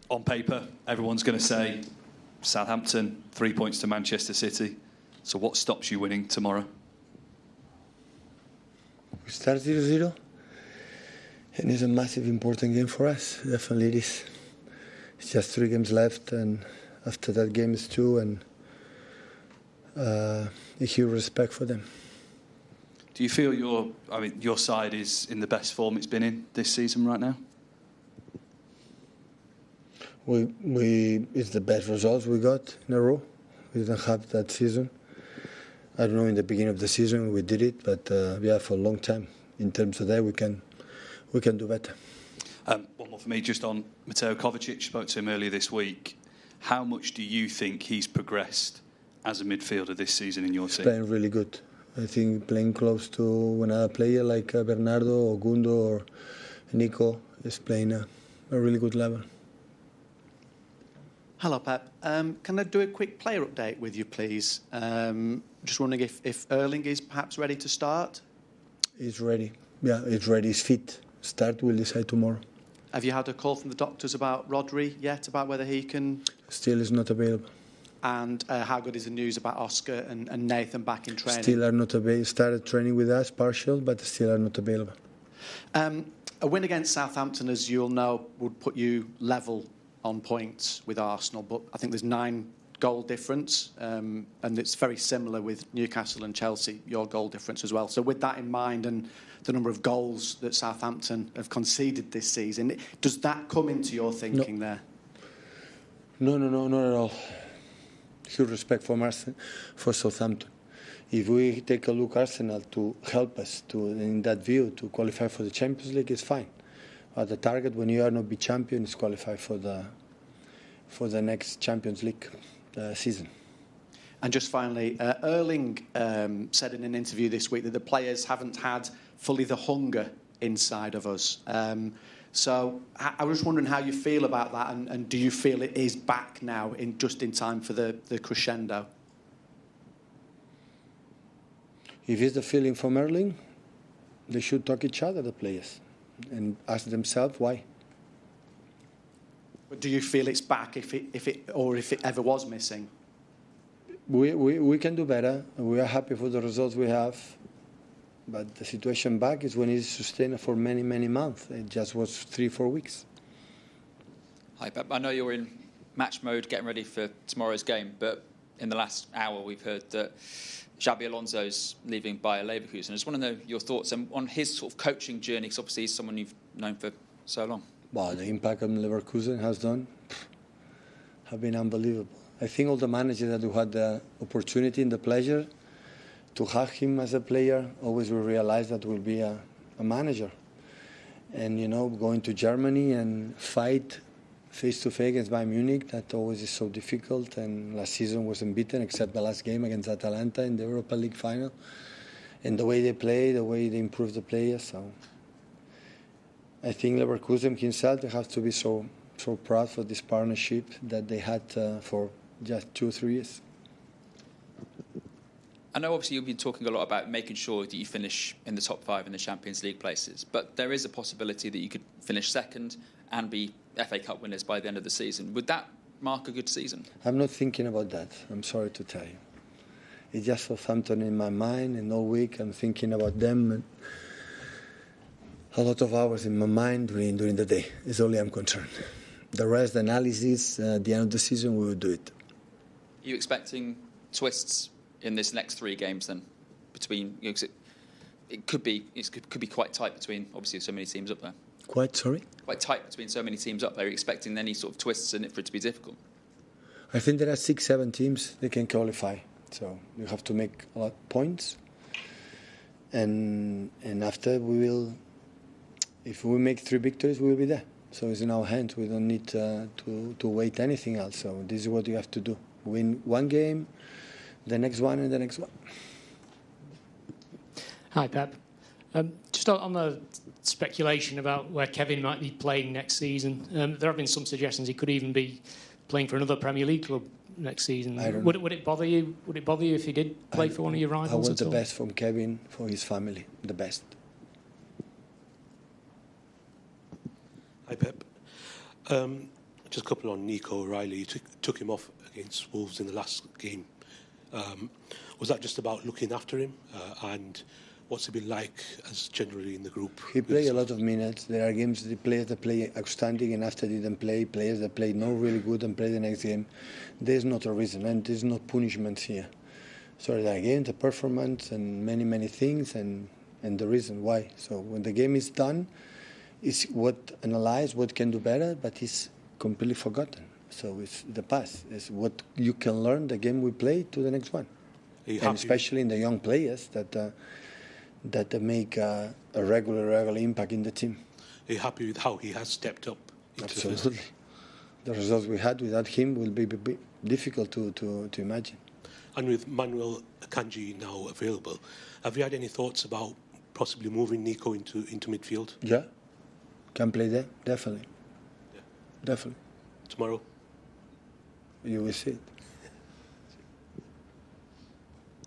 On paper, everyone's going to say Southampton, 3 points to Manchester City. So what stops you winning tomorrow? We start 0-0, and it's a massive, important game for us. Definitely it is. It's just 3 games left, and after that game is 2, and a huge respect for them. Do you feel your side is in the best form it's been in this season right now? It's the best results we got in a row. We didn't have that season. I don't know, in the beginning of the season we did it, but for a long time. In terms of that, we can do better. One more for me, just on Mateo Kovacic. Spoke to him earlier this week. How much do you think he's progressed as a midfielder this season in your team? He's playing really good. I think playing close to another player like Bernardo or Gundo or Nico is playing a really good level. Hello, Pep. Can I do a quick player update with you, please? Just wondering if Erling is perhaps ready to start? He's ready. Yeah, he's ready. He's fit. Start, we'll decide tomorrow. Have you had a call from the doctors about Rodri yet, about whether he can... Still is not available. And how good is the news about Oscar and Nathan back in training? Still are not available. Started training with us, partial, but still are not available. A win against Southampton, as you'll know, would put you level on points with Arsenal, but I think there's 9 goal difference, and it's very similar with Newcastle and Chelsea, your goal difference as well. So with that in mind and the number of goals that Southampton have conceded this season, does that come into your thinking there? No, not at all. Huge respect for Southampton. If we take a look at Arsenal to help us in that view to qualify for the Champions League, it's fine. The target when you are not be champion is qualify for the next Champions League season. And just finally, Erling said in an interview this week that the players haven't had fully the hunger inside of us. So I was just wondering how you feel about that, and do you feel it is back now just in time for the crescendo? If it's the feeling from Erling, they should talk each other, the players, and ask themselves why. But do you feel it's back if it ever was missing? We can do better. We are happy for the results we have. But the situation back is when it's sustained for many, many months. It just was 3-4 weeks. Hi, Pep. I know you're in match mode getting ready for tomorrow's game, but in the last hour we've heard that Xabi Alonso's leaving Bayer Leverkusen. I just want to know your thoughts on his sort of coaching journey, because obviously he's someone you've known for so long. Well, the impact on Leverkusen has done have been unbelievable. I think all the managers that who had the opportunity and the pleasure to have him as a player always will realize that will be a manager. And, going to Germany and fight face-to-face against Bayern Munich, that always is so difficult. And last season was unbeaten except the last game against Atalanta in the Europa League final. And the way they play, the way they improve the players. So I think Leverkusen himself, they have to be so proud for this partnership that they had for just 2-3 years. I know obviously you've been talking a lot about making sure that you finish in the top 5 in the Champions League places, but there is a possibility that you could finish second and be FA Cup winners by the end of the season. Would that mark a good season? I'm not thinking about that, I'm sorry to tell you. It's just Southampton in my mind, and all week I'm thinking about them. And a lot of hours in my mind during the day. It's only I'm concerned. The rest, the analysis, at the end of the season, we will do it. Are you expecting twists in this next 3 games then? Between, it could be quite tight between obviously so many teams up there. Quite tight between so many teams up there. Are you expecting any sort of twists in it for it to be difficult? I think there are 6-7 teams that can qualify. So you have to make a lot of points, and after if we make 3 victories, we will be there. So it's in our hands. We don't need to wait anything else. So this is what you have to do: win 1 game, the next one, and the next one. Hi, Pep. Just on the speculation about where Kevin might be playing next season, there have been some suggestions he could even be playing for another Premier League club next season. Would it bother you? Would it bother you if he did play for one of your rivals? I want the best from Kevin, for his family, the best. Hi, Pep. Just a couple on Nico O'Reilly. You took him off against Wolves in the last game. Was that just about looking after him? And what's it been like as generally in the group? He played a lot of minutes. There are games, the players that play outstanding and after didn't play, players that play not really good and play the next game. There's not a reason and there's no punishment here. So again, the performance and many things and the reason why. So when the game is done, it's what analyze, what can do better, but it's completely forgotten. So it's the past. It's what you can learn the game we play to the next one. And especially in the young players that make a regular impact in the team. Are you happy with how he has stepped up? Absolutely. The results we had without him will be difficult to imagine. And with Manuel Akanji now available, have you had any thoughts about possibly moving Nico into midfield? Yeah, can play there, definitely. Yeah. Definitely. Tomorrow? You will see it.